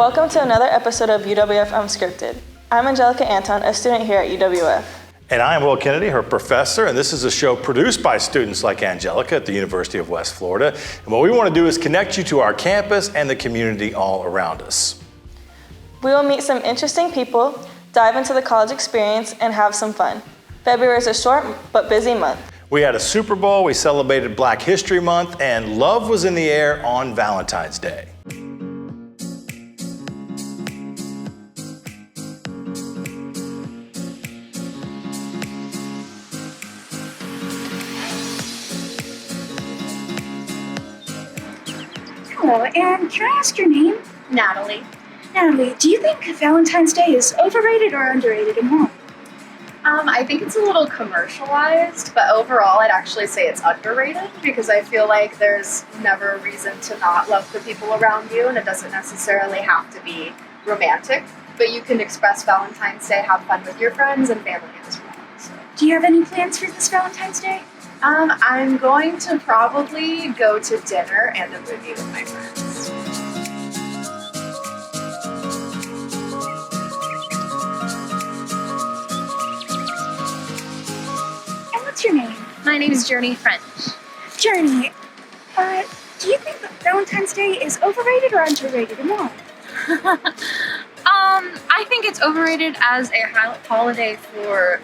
Welcome to another episode of UWF Unscripted. I'm Angelica Anton, a student here at UWF. And I'm Will Kennedy, her professor, and this is a show produced by students like Angelica at the University of West Florida. And what we want to do is connect you to our campus and the community all around us. We will meet some interesting people, dive into the college experience, and have some fun. February is a short but busy month. We had a Super Bowl, we celebrated Black History Month, and love was in the air on Valentine's Day. Hello, and can I ask your name? Natalie. Natalie, do you think Valentine's Day is overrated or underrated and why? I think it's a little commercialized, but overall I'd actually say it's underrated because I feel like there's never a reason to not love the people around you, and it doesn't necessarily have to be romantic, but you can express Valentine's Day, have fun with your friends and family as well. So. Do you have any plans for this Valentine's Day? I'm going to probably go to dinner and a movie with my friends. What's your name? My name is Journey French. Journey, do you think that Valentine's Day is overrated or underrated and why? I think it's overrated as a holiday for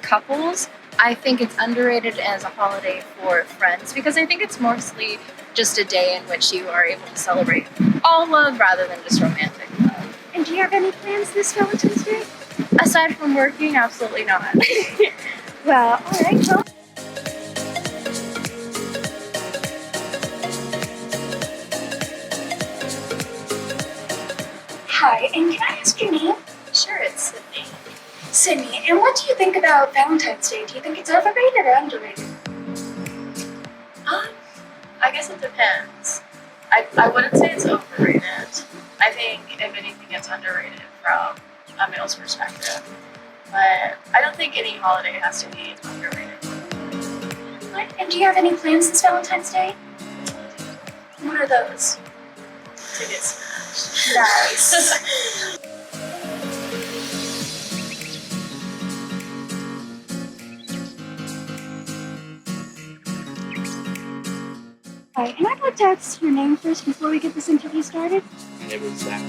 couples. I think it's underrated as a holiday for friends because I think it's mostly just a day in which you are able to celebrate all love rather than just romantic love. And do you have any plans this Valentine's Day? Aside from working, absolutely not. Well, all right, well. Hi, and can I ask your name? Sure, it's Sydney. Sydney, and what do you think about Valentine's Day? Do you think it's overrated or underrated? I guess it depends. I wouldn't say it's overrated. I think, if anything, it's underrated from a male's perspective. But I don't think any holiday has to be underrated. What? And do you have any plans this Valentine's Day? What are those? To get smashed. Nice. Hi, and I'd like to ask your name first before we get this interview started. My name is Zach.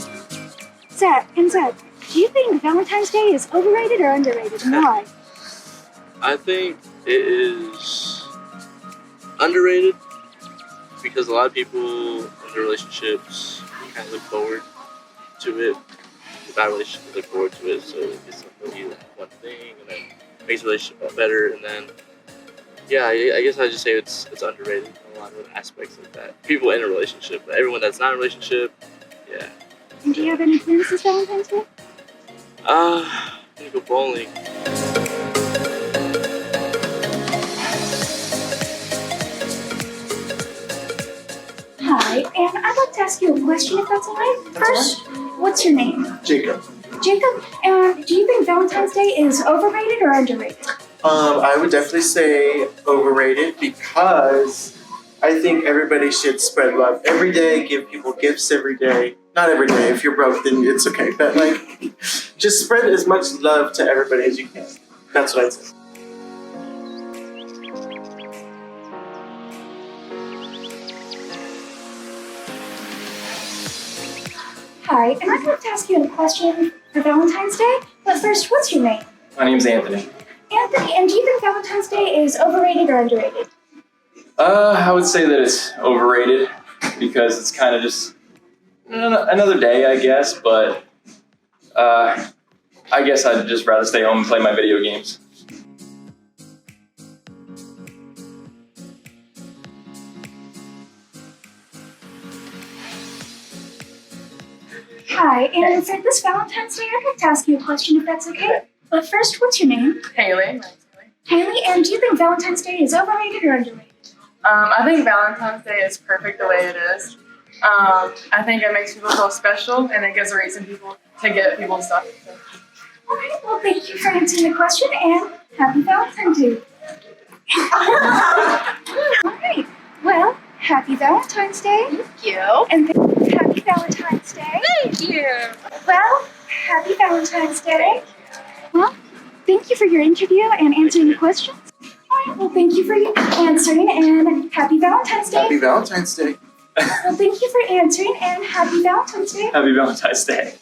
Zach, do you think Valentine's Day is overrated or underrated and why? I think it is underrated because a lot of people in their relationships kind of look forward to it. The bad relationship look forward to it, so it's really one thing and then makes the relationship better. And then, yeah, I guess I'd just say it's underrated in a lot of aspects of that. People in a relationship, but everyone that's not in a relationship, yeah. And do you have any plans this Valentine's Day? I'm gonna go bowling. Hi, and I'd like to ask you a question if that's all right. First, what's your name? Jacob. Jacob, and do you think Valentine's Day is overrated or underrated? I would definitely say overrated because I think everybody should spread love every day, give people gifts every day. Not every day. If you're broke, then it's okay. But just spread as much love to everybody as you can. That's what I'd say. Hi, and I'd like to ask you a question for Valentine's Day. But first, what's your name? My name's Anthony. Anthony, and do you think Valentine's Day is overrated or underrated? I would say that it's overrated because it's kind of just another day, I guess, but I guess I'd just rather stay home and play my video games. Hi, and for this Valentine's Day, I'd like to ask you a question if that's okay. But first, what's your name? Haley. Haley, and do you think Valentine's Day is overrated or underrated? I think Valentine's Day is perfect the way it is. I think it makes people feel special, and it gives a reason to get people stuff. All right, well, thank you for answering the question, and happy Valentine's Day. All right, well, Happy Valentine's Day. Thank you. And happy Valentine's Day. Thank you. Well, happy Valentine's Day. Well, thank you for your interview and answering the questions. All right, well, thank you for answering and happy Valentine's Day. Happy Valentine's Day. Well, thank you for answering and happy Valentine's Day. Happy Valentine's Day.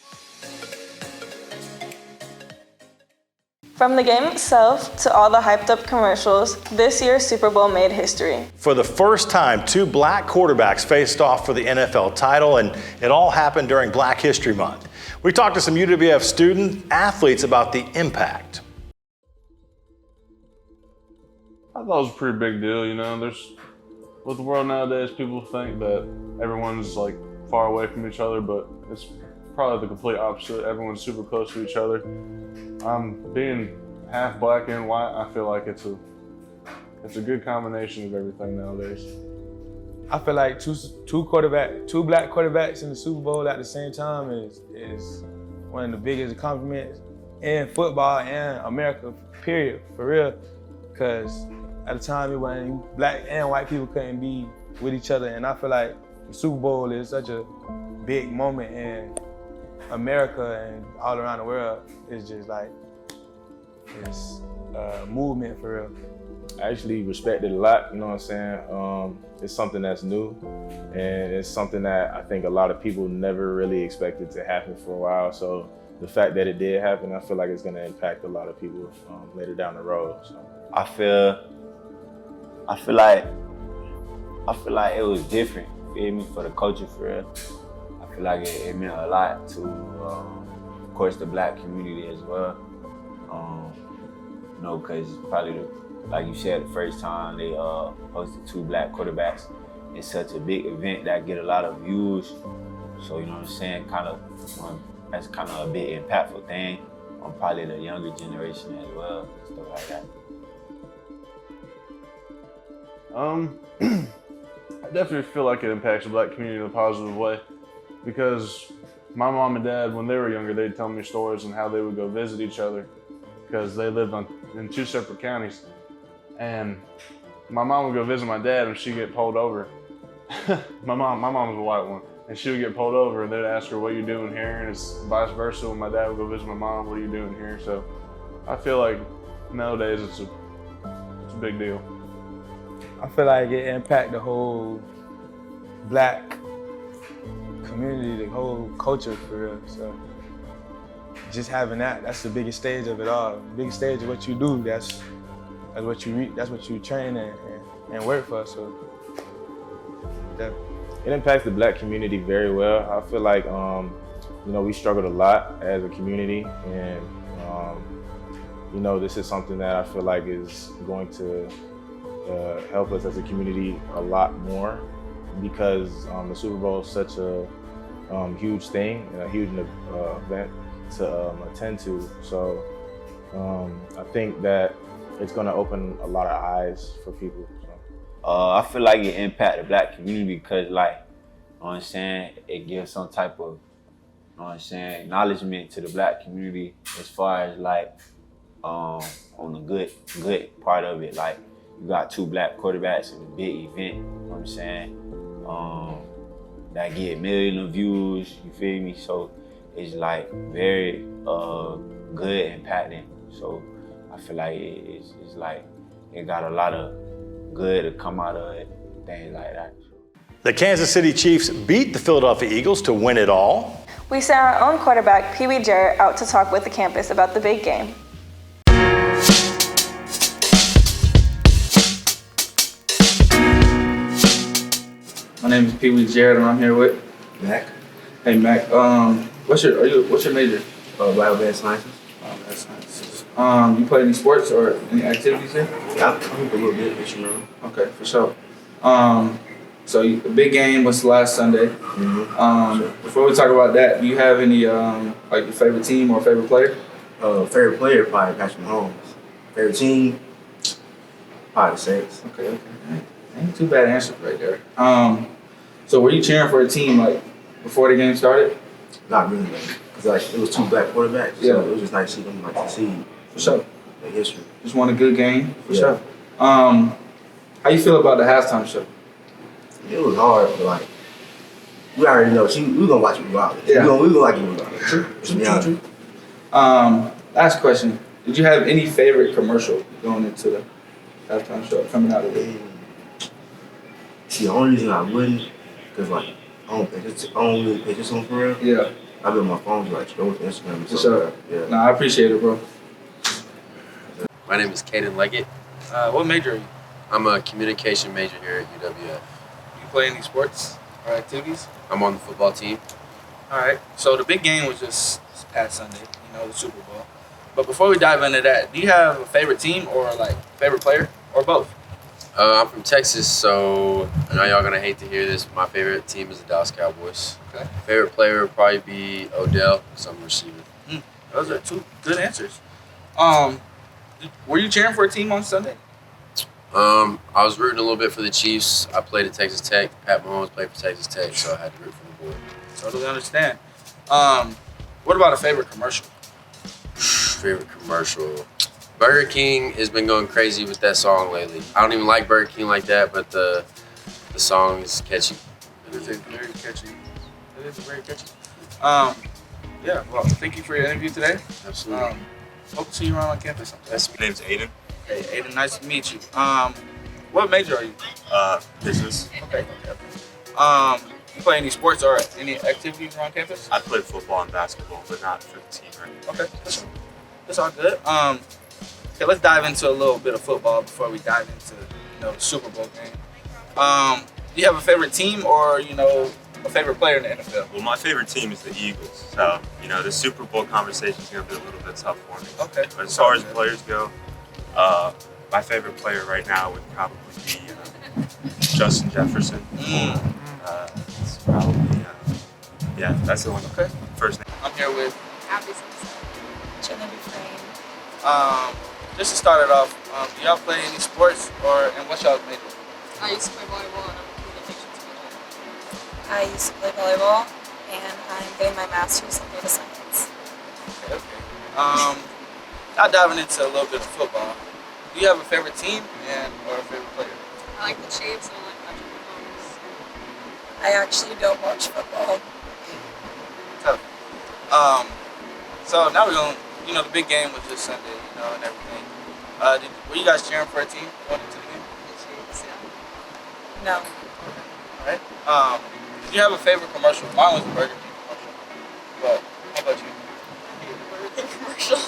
From the game itself to all the hyped up commercials, this year's Super Bowl made history. For the first time, two black quarterbacks faced off for the NFL title, and it all happened during Black History Month. We talked to some UWF student athletes about the impact. I thought it was a pretty big deal, you know. With the world nowadays, people think that everyone's like far away from each other, but it's probably the complete opposite. Everyone's super close to each other. Being half black and white, I feel like it's a good combination of everything nowadays. I feel like two black quarterbacks in the Super Bowl at the same time is one of the biggest accomplishments in football and America, period, for real. Because at the time, when black and white people couldn't be with each other, and I feel like the Super Bowl is such a big moment in America and all around the world. It's just like, it's a movement for real. I actually respect it a lot, you know what I'm saying? It's something that's new, and it's something that I think a lot of people never really expected to happen for a while. So the fact that it did happen, I feel like it's gonna impact a lot of people later down the road. So. I feel like it was different, feel me, for the culture, for real. I feel like it meant a lot to, of course, the black community as well. You know, because probably, like you said, the first time they hosted two black quarterbacks, it's such a big event that get a lot of views. So, you know what I'm saying, that's kind of a big impactful thing on probably the younger generation as well, and stuff like that. I definitely feel like it impacts the black community in a positive way, because my mom and dad, when they were younger, they'd tell me stories on how they would go visit each other because they lived in two separate counties. And my mom would go visit my dad and she'd get pulled over. my mom was a white one, and she would get pulled over and they'd ask her, what are you doing here? And it's vice versa when my dad would go visit my mom, what are you doing here? So I feel like nowadays it's a big deal. I feel like it impacted the whole black community, the whole culture for real. So just having that's the biggest stage of it all. The biggest stage of what you do, that's what you reach, that's what you train and work for. So it impacts the black community very well. I feel like you know, we struggled a lot as a community, and you know, this is something that I feel like is going to help us as a community a lot more, because the Super Bowl is such a huge thing, a huge event to attend to. So I think that it's going to open a lot of eyes for people. So. I feel like it impacted the black community because, like, you know what I'm saying, it gives some type of, you know what I'm saying, acknowledgement to the black community as far as, like, on the good part of it. Like, you got two black quarterbacks in a big event, you know what I'm saying, that get millions of views, you feel me? So it's like very good impacting. So I feel like it's like it got a lot of good to come out of it, things like that. The Kansas City Chiefs beat the Philadelphia Eagles to win it all. We sent our own quarterback, Pee Wee Jarrett, out to talk with the campus about the big game. My name is Pee Wee Jarrett, and I'm here with Mac. Hey Mac, what's your major? Biomed sciences. Biomed sciences. You play any sports or any activities here? Yeah, I'm a little bit, but you know. Okay, for sure. So the big game was last Sunday. Mm-hmm. Sure. Before we talk about that, do you have any like your favorite team or favorite player? Favorite player probably Patrick Mahomes. Favorite team, probably the Saints. Okay. Ain't too bad answer right there. So were you cheering for a team like before the game started? Not really, because like it was two black quarterbacks, so it was just nice to see them like succeed. For sure. The history. Just won a good game. For sure. How you feel about the halftime show? It was hard, but like we already know we gonna watch it regardless. Yeah. We gonna like it regardless. True. Last question. Did you have any favorite commercial going into the halftime show coming out of it? See, the only reason I wouldn't, cause like I don't really pay this on for real. Yeah. I've been on my phone to like scroll with Instagram and For stuff. sure. Like that. Yeah. Nah, I appreciate it, bro. My name is Caden Leggett. What major are you? I'm a communication major here at UWF. You play any sports or activities? I'm on the football team. All right. So the big game was just this past Sunday, the Super Bowl. But before we dive into that, do you have a favorite team or like favorite player or both? I'm from Texas, so I know y'all gonna hate to hear this. My favorite team is the Dallas Cowboys. Okay. Favorite player would probably be Odell, because I'm a receiver. Those are two good answers. Were you cheering for a team on Sunday? I was rooting a little bit for the Chiefs. I played at Texas Tech. Pat Mahomes played for Texas Tech, so I had to root for the board. Totally understand. What about a favorite commercial? Favorite commercial? Burger King has been going crazy with that song lately. I don't even like Burger King like that, but the song is catchy. It is very catchy. It is very catchy. Yeah, well, thank you for your interview today. Absolutely. Hope to see you around on campus sometime. My name's Aiden. Hey, Aiden, nice to meet you. What major are you? Business. Okay. You play any sports or any activities around campus? I played football and basketball, but not for the team or anything. Okay, that's all good. Okay, let's dive into a little bit of football before we dive into the Super Bowl game. Do you have a favorite team or a favorite player in the NFL? Well, my favorite team is the Eagles, so the Super Bowl conversation is going to be a little bit tough for me. Okay. But as far as players go, my favorite player right now would probably be Justin Jefferson. It's probably that's the one. Okay. First name. I'm here with Abby Simpson. Jenna Dufresne. just to start it off. Do y'all play any sports and what's y'all's major? I used to play volleyball and I'm a communications major. I used to play volleyball and I'm getting my master's in data science. Okay. Now diving into a little bit of football. Do you have a favorite team or a favorite player? I like the Chiefs and I like Patrick Mahomes. I actually don't watch football. Tough. So now we're going, the big game was just Sunday, and everything. Were you guys cheering for a team going into the game? The Chiefs, yeah. No. All right. Did you have a favorite commercial? Mine was the Burger King commercial. But how about you? Burger King commercial.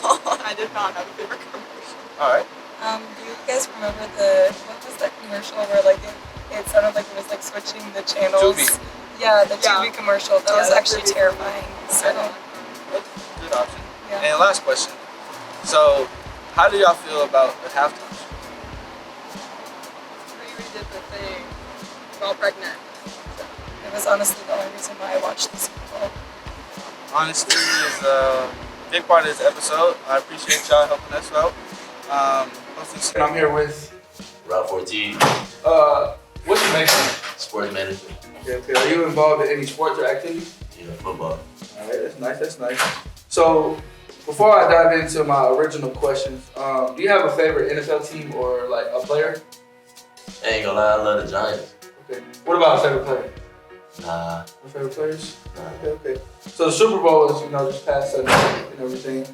I did not have a favorite commercial. All right. Do you guys remember what was that commercial where it sounded like it was switching the channels? Tubi. Yeah, the Tubi commercial. That was actually terrifying. So. Good option. Yeah. And last question. So, how do y'all feel about the halftime show? We redid the thing. We're all pregnant. It was honestly the only reason why I watched the Super Bowl. Honesty is a big part of this episode. I appreciate y'all helping us out. I'm here with Ralph Ortiz. What's your major? Sports management. Okay. Are you involved in any sports or activities? Yeah, football. All right, that's nice. So, before I dive into my original questions, do you have a favorite NFL team or a player? I ain't gonna lie, I love the Giants. Okay. What about a favorite player? Nah. No favorite players? Nah. Okay. So the Super Bowl is, just past Sunday and everything.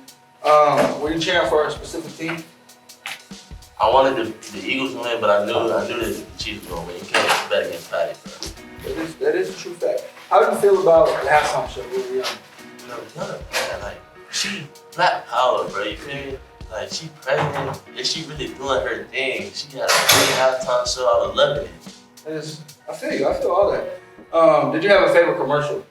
Were you cheering for a specific team? I wanted the Eagles to win, but I knew the Chiefs were gonna win. You can't bet against Patty, bro. That is a true fact. How do you feel about the halftime show with Rihanna? Man, she Black Power, bro. You feel me? She pregnant. Is she really doing her thing? She got a big halftime show. I was loving it. I feel you. I feel all that. Did you have a favorite commercial?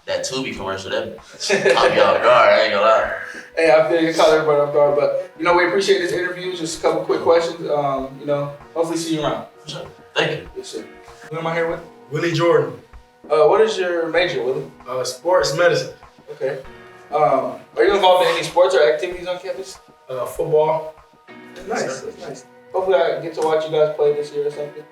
That Tubi commercial, that caught me off guard. I ain't gonna lie. Hey, I feel you caught everybody off guard, but we appreciate this interview. Just a couple quick questions. Hopefully see you around. Sure. Thank you. Yes, sir. Who am I here with? Willie Jordan. What is your major, Willie? Sports medicine. Okay. Are you involved in any sports or activities on campus? Football. That's nice. Hopefully I get to watch you guys play this year or something.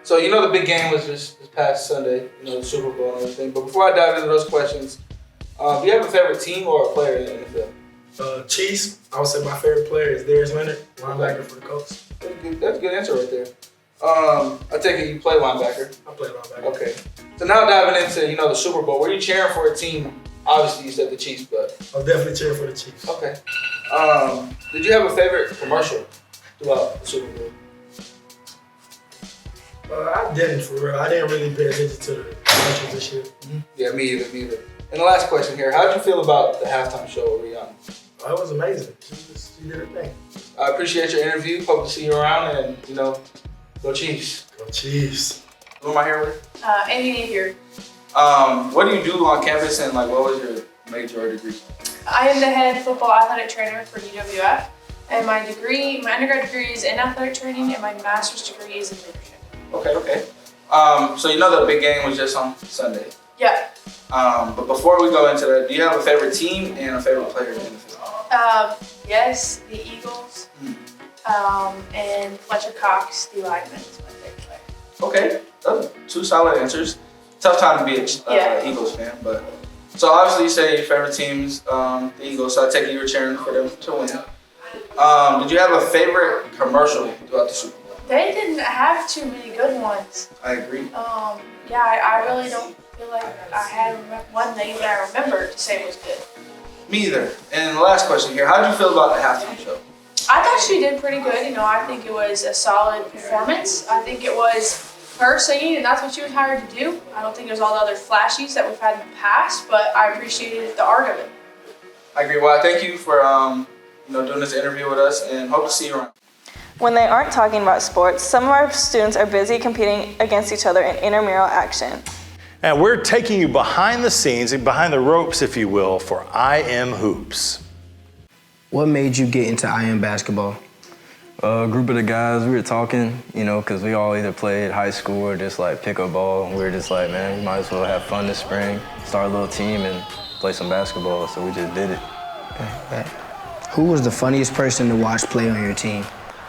So the big game was just this past Sunday, the Super Bowl and everything. But before I dive into those questions, do you have a favorite team or a player in the NFL? Chiefs. I would say my favorite player is Darius Leonard, linebacker for the Colts. That's a good answer right there. I take it you play linebacker. I play linebacker. Okay. So now diving into, the Super Bowl, were you cheering for a team? Obviously you said the Chiefs, but. I'm definitely cheering for the Chiefs. Okay. Did you have a favorite commercial throughout the Super Bowl? I didn't, for real. I didn't really pay attention to the commercials this year. Yeah, me either. And the last question here, how'd you feel about the halftime show with Rihanna? Oh, it was amazing. She did her thing. I appreciate your interview. Hope to see you around and, go Chiefs. Go Chiefs. Who am I here with? Amy here. What do you do on campus and what was your major or degree? I am the head football athletic trainer for UWF, and my undergrad degree is in athletic training, and my master's degree is in leadership. Okay. So the big game was just on Sunday. Yeah. But before we go into that, do you have a favorite team and a favorite player in the NFL? Yes, the Eagles, and Fletcher Cox, the lineman, is my favorite player. Okay, those are two solid answers. Tough time to be an Eagles fan, but so obviously you say your favorite team's the Eagles, so I take it you were cheering for them to win. Did you have a favorite commercial throughout the Super Bowl? They didn't have too many good ones. I agree. I really don't feel like I had one name that I remember to say was good. Me either. And the last question here, how did you feel about the halftime show? I thought she did pretty good. I think it was a solid performance. I think it was her singing, and that's what she was hired to do. I don't think there's all the other flashies that we've had in the past, but I appreciated the art of it. I agree. Well, thank you for doing this interview with us, and hope to see you around. When they aren't talking about sports, some of our students are busy competing against each other in intramural action. And we're taking you behind the scenes and behind the ropes, if you will, for I Am Hoops. What made you get into IM basketball? A group of the guys, we were talking, because we all either played high school or just pick up ball. And we were just like, man, we might as well have fun this spring, start a little team and play some basketball. So we just did it. Okay. Who was the funniest person to watch play on your team?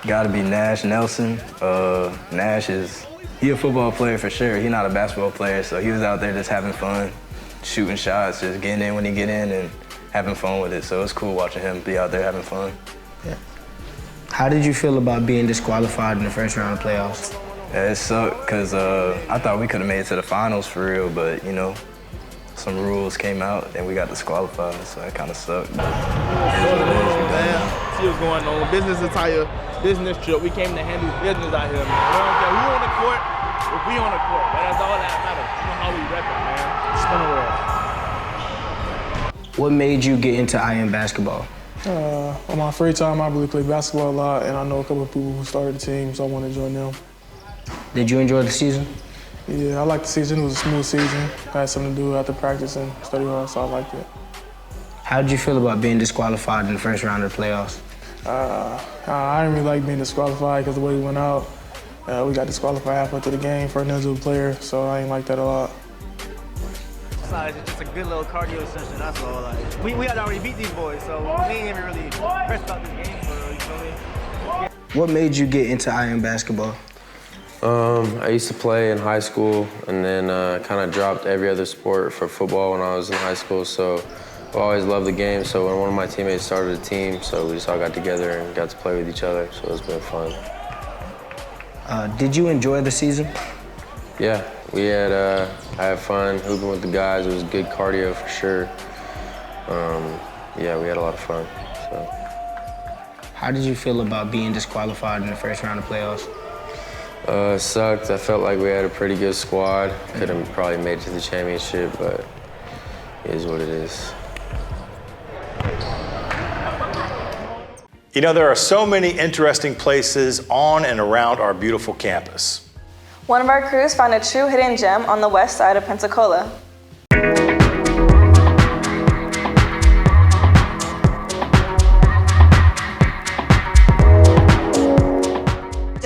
Gotta be Nash Nelson. Nash he a football player for sure. He's not a basketball player, so he was out there just having fun, shooting shots, just getting in when he get in and having fun with it. So it's cool watching him be out there having fun. Yeah. How did you feel about being disqualified in the first round of playoffs? Yeah, it sucked because I thought we could have made it to the finals for real, but some rules came out and we got disqualified, so that kind of sucked. But see what's going on. Business attire, business trip. We came to handle business out here, man. We don't care who on the court, if we on the court. That's all that matters. You know how we rep it, man. Spin the world. What made you get into IM basketball? On my free time, I really play basketball a lot, and I know a couple of people who started the team, so I want to join them. Did you enjoy the season? Yeah, I liked the season. It was a smooth season. I had something to do after practice and study hard, so I liked it. How did you feel about being disqualified in the first round of the playoffs? I didn't really like being disqualified because the way we went out, we got disqualified halfway through the game for an individual player, so I didn't like that a lot. It's just a good little cardio session, that's all. We had already beat these boys, so we ain't even really pressed about this game for real, you feel me? What made you get into IM basketball? I used to play in high school and then kind of dropped every other sport for football when I was in high school, so I always loved the game. So when one of my teammates started a team, so we just all got together and got to play with each other, so it's been fun. Did you enjoy the season? Yeah, I had fun hooping with the guys. It was good cardio for sure. Yeah, we had a lot of fun. So. How did you feel about being disqualified in the first round of playoffs? It sucked. I felt like we had a pretty good squad. Could have probably made it to the championship, but it is what it is. There are so many interesting places on and around our beautiful campus. One of our crews found a true hidden gem on the west side of Pensacola.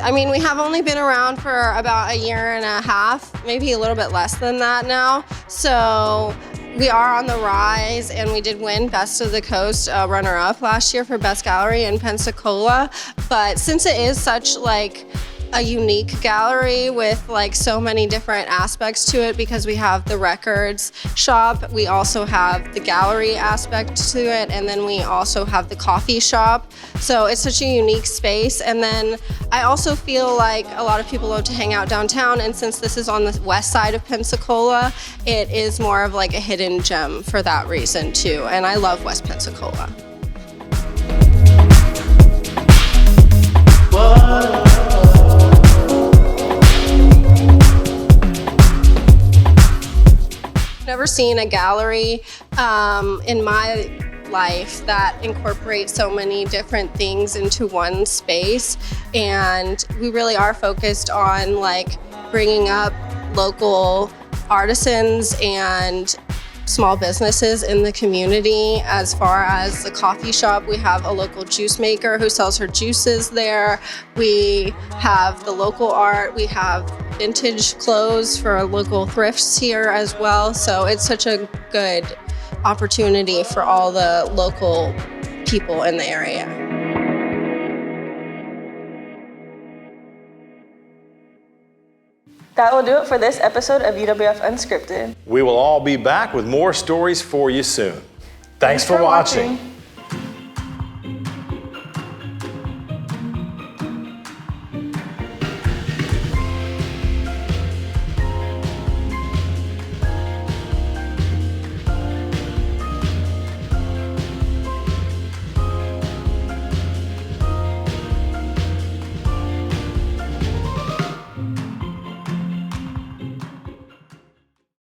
I mean, we have only been around for about a year and a half, maybe a little bit less than that now. So we are on the rise, and we did win Best of the Coast runner-up last year for Best Gallery in Pensacola. But since it is such a unique gallery with like so many different aspects to it because we have the records shop, we also have the gallery aspect to it, and then we also have the coffee shop. So it's such a unique space. And then I also feel like a lot of people love to hang out downtown, and since this is on the west side of Pensacola, it is more of like a hidden gem for that reason too. And I love West Pensacola. Never seen a gallery in my life that incorporates so many different things into one space, and we really are focused on like bringing up local artisans and small businesses in the community. As far as the coffee shop, we have a local juice maker who sells her juices there. We have the local art. We have vintage clothes for local thrifts here as well. So it's such a good opportunity for all the local people in the area. That will do it for this episode of UWF Unscripted. We will all be back with more stories for you soon. Thanks for watching.